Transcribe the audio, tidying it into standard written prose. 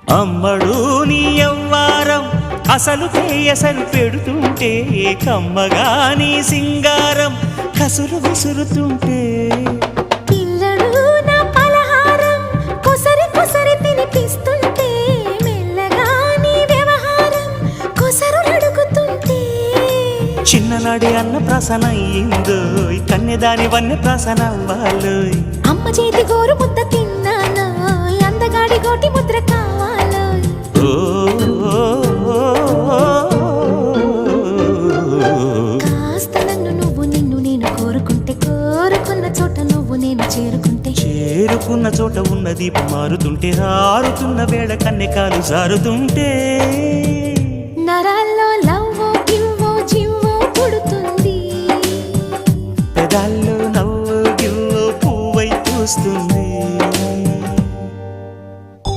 అమ్మడు నీ యవ్వారం అసలు కేయసలు పెడుతుంటే కమ్మగా నీ సింగారం కసురు విసురుతుంటే పిల్లడు నా పలహారం కొసరి కొసరి తినిపిస్తుంటే మెల్లగా నీ వ్యవహారం కొసరు అడుగుతుంటే చిన్ననాడి అన్న ప్రాసన అయ్యిందో కన్నెదాని వన్నె ప్రాసన అవ్వాలోయ్ అమ్మ చేతి గోరు ముద్ద తిన్నాను అందగాడి గోటి ముద్ర కావాలో కాస్త నన్ను నువ్వు నిన్ను నేను కోరుకుంటే కోరుకున్న చోట నువ్వు నేను చేరుకుంటే చేరుకున్న చోట ఉన్న దీపం మారుతుంటే ఆరుతున్న వేళ కన్నెకాలు జారుతుంటే నరాల్లో లవ్వో గివ్వో జివ్వో పుడుతుంది పెదాల్లో నవ్వు గివ్వు పువ్వై పూస్తుంది